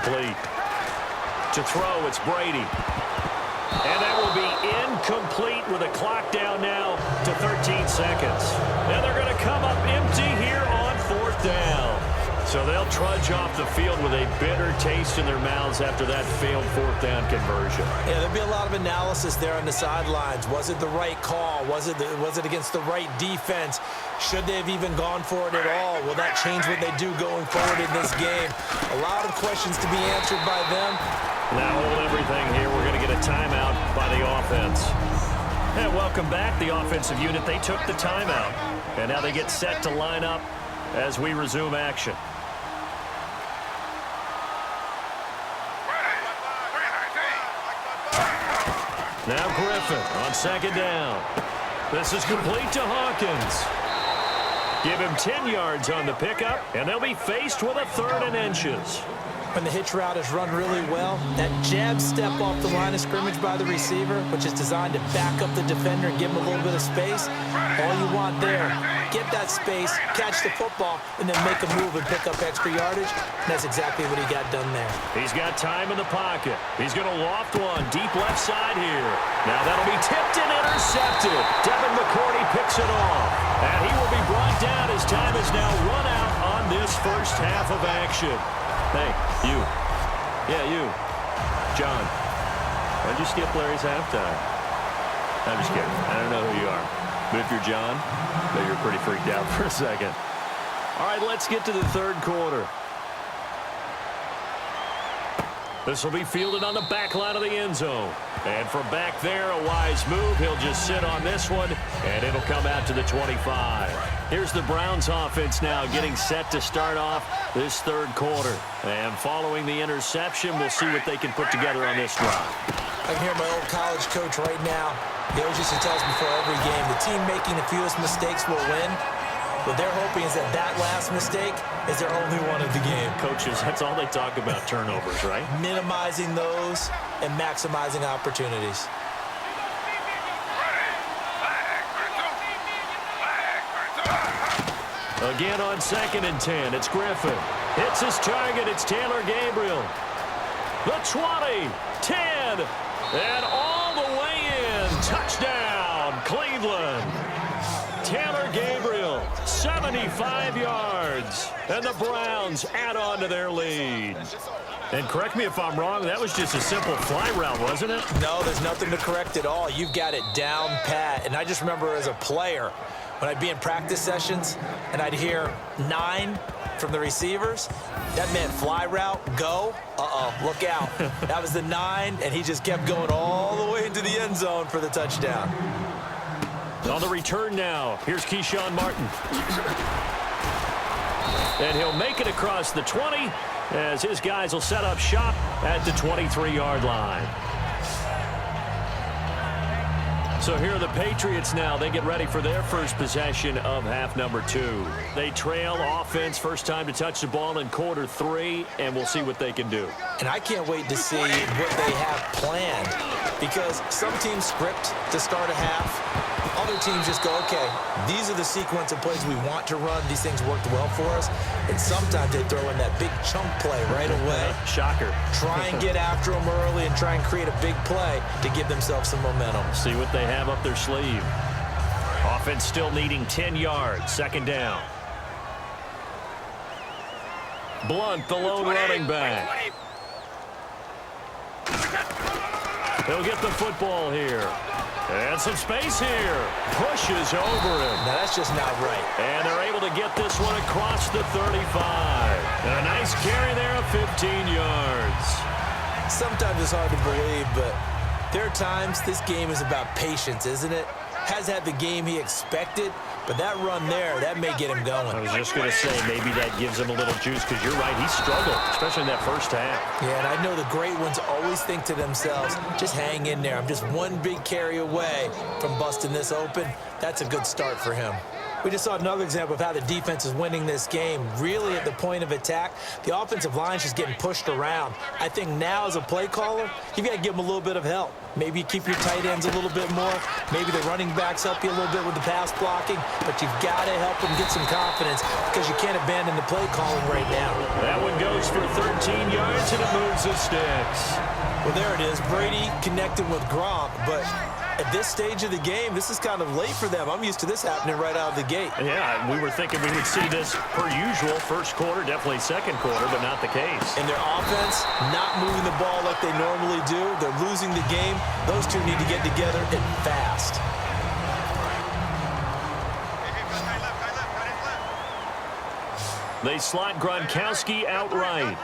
complete. To throw, it's Brady. And that will be incomplete with a clock down now to 13 seconds. And they're going to come up empty here on 4th down. So they'll trudge off the field with a bitter taste in their mouths after that failed 4th down conversion. Yeah, there'll be a lot of analysis there on the sidelines. Was it the right call? Was it against the right defense? Should they have even gone for it at all? Will that change what they do going forward in this game? A lot of questions to be answered by them. Now hold everything here. We're going to get a timeout by the offense. And welcome back, the offensive unit. They took the timeout. And now they get set to line up as we resume action. Now Griffin on 2nd down. This is complete to Hawkins. Give him 10 yards on the pickup, and they'll be faced with a 3rd and inches. When the hitch route is run really well, that jab step off the line of scrimmage by the receiver, which is designed to back up the defender and give him a little bit of space, all you want there, get that space, catch the football, and then make a move and pick up extra yardage. And that's exactly what he got done there. He's got time in the pocket. He's going to loft one deep left side here. Now that'll be tipped and intercepted. Devin McCourty picks it off. And he will be brought down as time is now run out on this first half of action. Hey, you. Yeah, you. John. Why'd you skip Larry's halftime? I'm just kidding. I don't know who you are. But if you're John, then you're pretty freaked out for a second. All right, let's get to the 3rd quarter. This will be fielded on the back line of the end zone. And from back there, a wise move. He'll just sit on this one, and it'll come out to the 25. Here's the Browns offense now getting set to start off this 3rd quarter. And following the interception, we'll see what they can put together on this drive. I can hear my old college coach right now. He always used to tell us before every game, the team making the fewest mistakes will win. What they're hoping is that that last mistake is their only one of the game. Coaches, that's all they talk about, turnovers, right? Minimizing those and maximizing opportunities. Again on 2nd and 10, it's Griffin. Hits his target, it's Taylor Gabriel. The 20, 10, and all the way in. Touchdown, Cleveland. Taylor Gabriel, 75 yards. And the Browns add on to their lead. And correct me if I'm wrong, that was just a simple fly route, wasn't it? No, there's nothing to correct at all. You've got it down pat. And I just remember as a player, when I'd be in practice sessions and I'd hear 9 from the receivers, that meant fly route, go, look out. That was the 9, and he just kept going all the way into the end zone for the touchdown. On the return now, here's Keyshawn Martin. And he'll make it across the 20 as his guys will set up shop at the 23-yard line. So here are the Patriots now. They get ready for their first possession of half number 2. They trail offense, first time to touch the ball in quarter 3, and we'll see what they can do. And I can't wait to see what they have planned, because some teams script to start a half. Other teams just go, okay, these are the sequence of plays we want to run. These things worked well for us. And sometimes they throw in that big chunk play right away. Shocker. Try and get after them early and try and create a big play to give themselves some momentum. See what they have up their sleeve. Offense still needing 10 yards. 2nd down. Blunt, the lone running back. They'll get the football here. And some space here. Pushes over him. Now, that's just not right. And they're able to get this one across the 35. And a nice carry there of 15 yards. Sometimes it's hard to believe, but there are times this game is about patience, isn't it? Has had the game he expected, but that run there, that may get him going. I was just going to say, maybe that gives him a little juice, because you're right, he struggled, especially in that first half. Yeah, and I know the great ones always think to themselves, just hang in there. I'm just one big carry away from busting this open. That's a good start for him. We just saw another example of how the defense is winning this game. Really at the point of attack, the offensive line is just getting pushed around. I think now as a play caller, you've got to give them a little bit of help. Maybe you keep your tight ends a little bit more. Maybe the running backs help you a little bit with the pass blocking. But you've got to help them get some confidence because you can't abandon the play calling right now. That one goes for 13 yards, and it moves the sticks. Well, there it is. Brady connecting with Gronk, but at this stage of the game, this is kind of late for them. I'm used to this happening right out of the gate. Yeah, we were thinking we would see this per usual. First quarter, definitely second quarter, but not the case. And their offense not moving the ball like they normally do. They're losing the game. Those two need to get together and fast. They slot Gronkowski outright.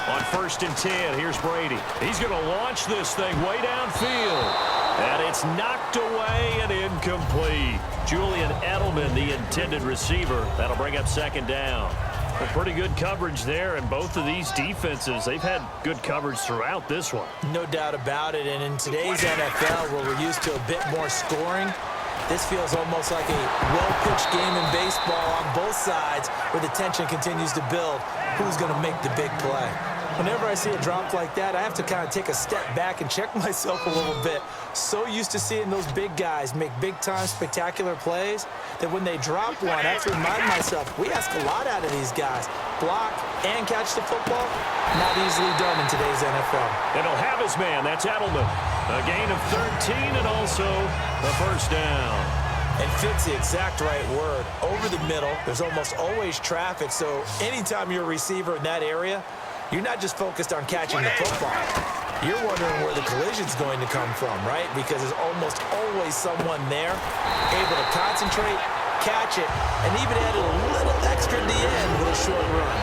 On 1st and 10, here's Brady. He's going to launch this thing way downfield. And it's knocked away and incomplete. Julian Edelman, the intended receiver. That'll bring up 2nd down. Well, pretty good coverage there, and both of these defenses, they've had good coverage throughout this one. No doubt about it, and in today's NFL, where we're used to a bit more scoring, this feels almost like a well-pitched game in baseball on both sides where the tension continues to build. Who's going to make the big play? Whenever I see a drop like that, I have to kind of take a step back and check myself a little bit. So used to seeing those big guys make big-time spectacular plays that when they drop one, I have to remind myself, we ask a lot out of these guys. Block and catch the football, not easily done in today's NFL. And he'll have his man. That's Edelman. A gain of 13 and also a 1st down. And fit's the exact right word. Over the middle, there's almost always traffic, so anytime you're a receiver in that area, you're not just focused on catching the football. You're wondering where the collision's going to come from, right? Because there's almost always someone there able to concentrate, catch it, and even add a little extra at the end with a short run.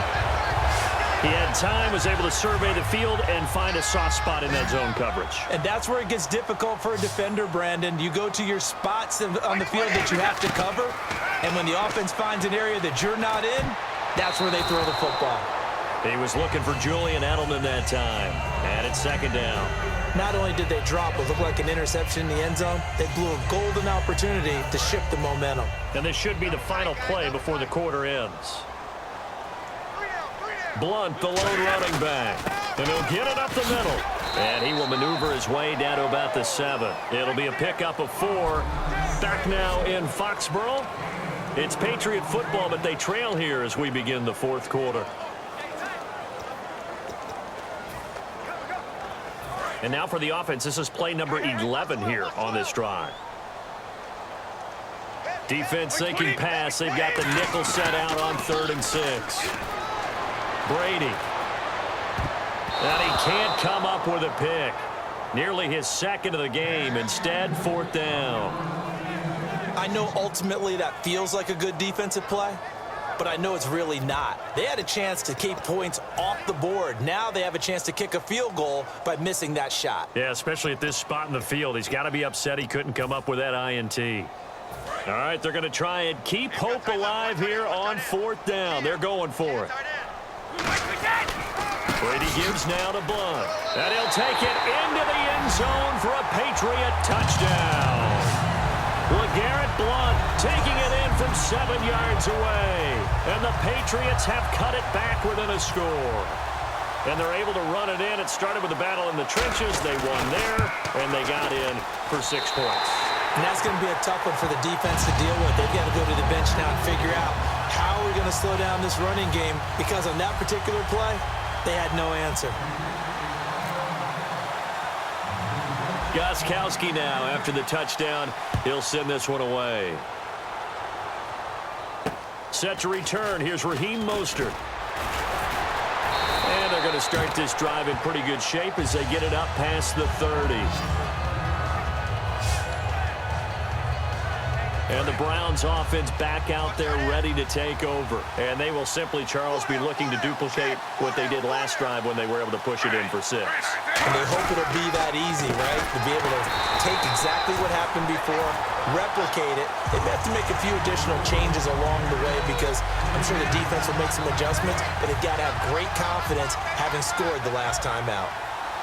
He had time, was able to survey the field and find a soft spot in that zone coverage. And that's where it gets difficult for a defender, Brandon. You go to your spots on the field that you have to cover, and when the offense finds an area that you're not in, that's where they throw the football. He was looking for Julian Edelman that time, and it's 2nd down. Not only did they drop what looked like an interception in the end zone, they blew a golden opportunity to shift the momentum. And this should be the final play before the quarter ends. Blunt, the lone running back. And he'll get it up the middle. And he will maneuver his way down to about the 7. It'll be a pickup of 4. Back now in Foxborough. It's Patriot football, but they trail here as we begin the 4th quarter. And now for the offense, this is play number 11 here on this drive. Defense thinking pass. They've got the nickel set out on 3rd and 6. Brady. And he can't come up with a pick. Nearly his 2nd of the game. Instead, 4th down. I know ultimately that feels like a good defensive play, but I know it's really not. They had a chance to keep points off the board. Now they have a chance to kick a field goal by missing that shot. Yeah, especially at this spot in the field. He's got to be upset he couldn't come up with that INT. All right, they're going to try and keep hope alive here on 4th down. They're going for it. Brady gives now to Blunt. And he'll take it into the end zone for a Patriot touchdown. LeGarrette Blunt taking it in from 7 yards away. And the Patriots have cut it back within a score. And they're able to run it in. It started with a battle in the trenches. They won there, and they got in for 6 points. And that's going to be a tough one for the defense to deal with. They've got to go to the bench now and figure out how are we going to slow down this running game, because on that particular play, they had no answer. Gostkowski now, after the touchdown, he'll send this one away. Set to return. Here's Raheem Mostert. And they're going to start this drive in pretty good shape as they get it up past the 30. And the Browns offense back out there ready to take over. And they will simply, Charles, be looking to duplicate what they did last drive when they were able to push it in for 6. And they hope it'll be that easy, right? To be able to take exactly what happened before, replicate it. They may have to make a few additional changes along the way, because I'm sure the defense will make some adjustments, but they've got to have great confidence having scored the last time out.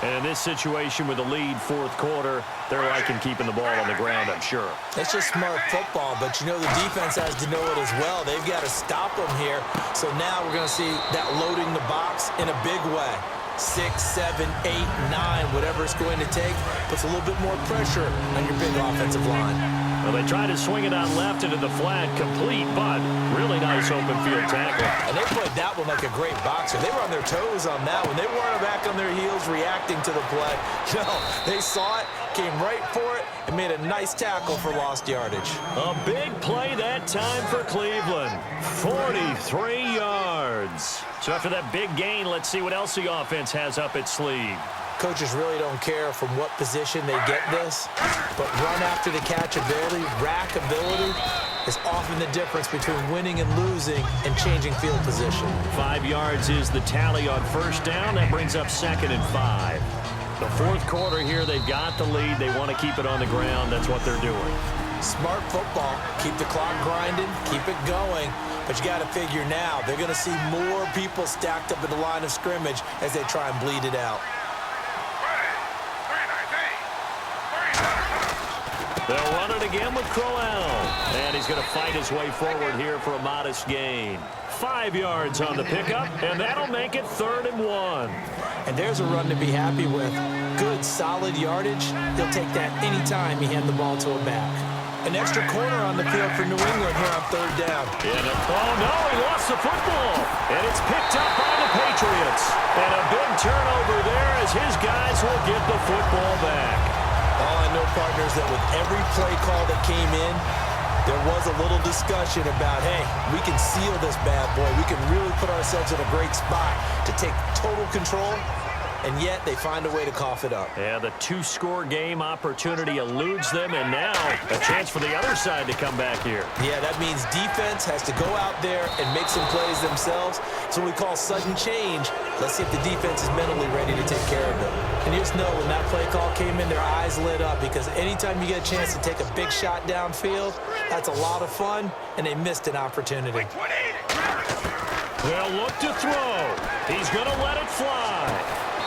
And in this situation with the lead, fourth quarter, they're liking keeping the ball on the ground, I'm sure. It's just smart football, but you know the defense has to know it as well. They've got to stop them here. So now we're going to see that loading the box in a big way. 6, 7, 8, 9, whatever it's going to take, puts a little bit more pressure on your big offensive line. Well, they try to swing it on left into the flat, complete, but really nice open field tackle. And they played that one like a great boxer. They were on their toes on that one. They weren't back on their heels reacting to the play. No, they saw it, came right for it, and made a nice tackle for lost yardage. A big play that time for Cleveland. 43 yards. So after that big gain, let's see what else the offense has up its sleeve. Coaches really don't care from what position they get this, but run after the catch ability, rack ability, is often the difference between winning and losing and changing field position. 5 yards is the tally on first down. That brings up 2nd and 5. The fourth quarter here, they've got the lead. They want to keep it on the ground. That's what they're doing. Smart football. Keep the clock grinding, keep it going. But you got to figure now, they're going to see more people stacked up at the line of scrimmage as they try and bleed it out. They'll run it again with Crowell. And he's going to fight his way forward here for a modest gain. 5 yards on the pickup, and that'll make it 3rd and 1. And there's a run to be happy with. Good, solid yardage. He'll take that anytime you hand the ball to a back. An extra corner on the field for New England here on 3rd down. Oh, no, he lost the football. And it's picked up by the Patriots. And a big turnover there as his guys will get the football back. All I know, partners, that with every play call that came in, there was a little discussion about, hey, we can seal this bad boy. We can really put ourselves in a great spot to take total control, and yet they find a way to cough it up. Yeah, the 2-score game opportunity eludes them, and now a chance for the other side to come back here. Yeah, that means defense has to go out there and make some plays themselves. It's what we call sudden change. Let's see if the defense is mentally ready to take care of it. And you just know when that play call came in, their eyes lit up, because anytime you get a chance to take a big shot downfield, that's a lot of fun, and they missed an opportunity. They'll look to throw. He's going to let it fly.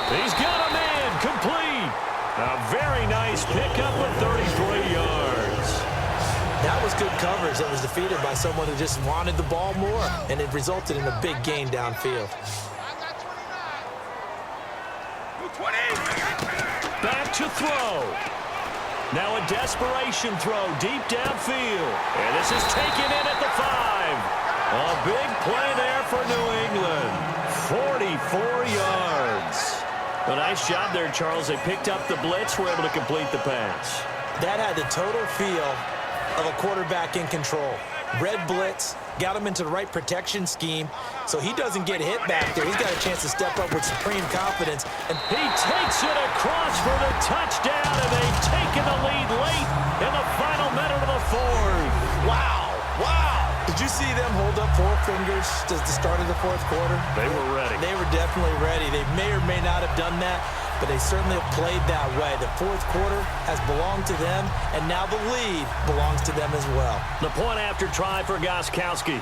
He's got a man complete. A very nice pickup of 33 yards. That was good coverage that was defeated by someone who just wanted the ball more, and it resulted in a big gain downfield. Back to throw. Now a desperation throw deep downfield. And this is taken in at the 5. A big play there for New England. 44 yards. A nice job there, Charles. They picked up the blitz, were able to complete the pass. That had the total feel of a quarterback in control. Red blitz, got him into the right protection scheme, so he doesn't get hit back there. He's got a chance to step up with supreme confidence. And he takes it across for the touchdown, and they've taken the lead late in the final minute of the 4th. Wow, wow. Did you see them hold up 4 fingers at the start of the 4th quarter? They were ready. They were definitely ready. They may or may not have done that, but they certainly have played that way. The 4th quarter has belonged to them, and now the lead belongs to them as well. The point after try for Gostkowski.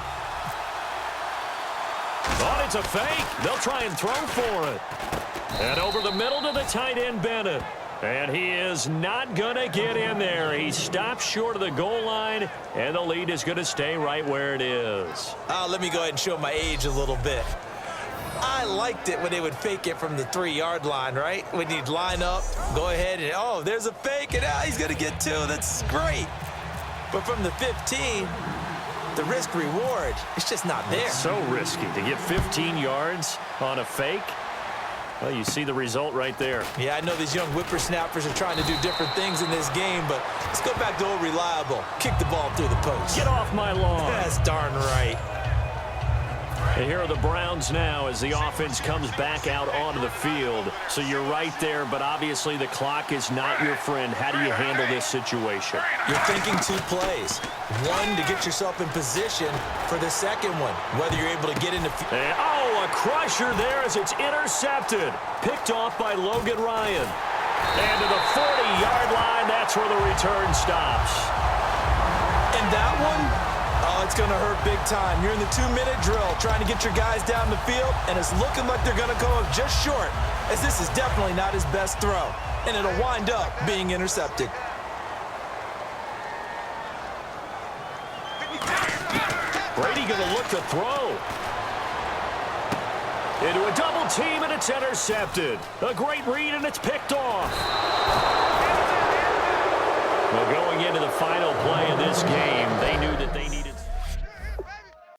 But it's a fake. They'll try and throw for it. And over the middle to the tight end, Bennett. And he is not going to get in there. He stops short of the goal line, and the lead is going to stay right where it is. Let me go ahead and show my age a little bit. I liked it when they would fake it from the 3-yard line, right? When you'd line up, go ahead, and, oh, there's a fake, and he's going to get 2. That's great. But from the 15, the risk-reward, it's just not there. It's so risky to get 15 yards on a fake. Well, you see the result right there. Yeah, I know these young whippersnappers are trying to do different things in this game, but let's go back to old reliable. Kick the ball through the post. Get off my lawn. That's darn right. And here are the Browns now as the offense comes back out onto the field. So you're right there, but obviously the clock is not your friend. How do you handle this situation? You're thinking 2 plays. One, to get yourself in position for the second one, whether you're able to get into... a crusher there as it's intercepted. Picked off by Logan Ryan. And to the 40-yard line, that's where the return stops. And that one... Oh, it's going to hurt big time. You're in the 2-minute drill trying to get your guys down the field, and it's looking like they're going to go just short, as this is definitely not his best throw, and it'll wind up being intercepted. Brady going to look to throw. Into a double team, and it's intercepted. A great read, and it's picked off. Well, going into the final play of this game, they knew that they needed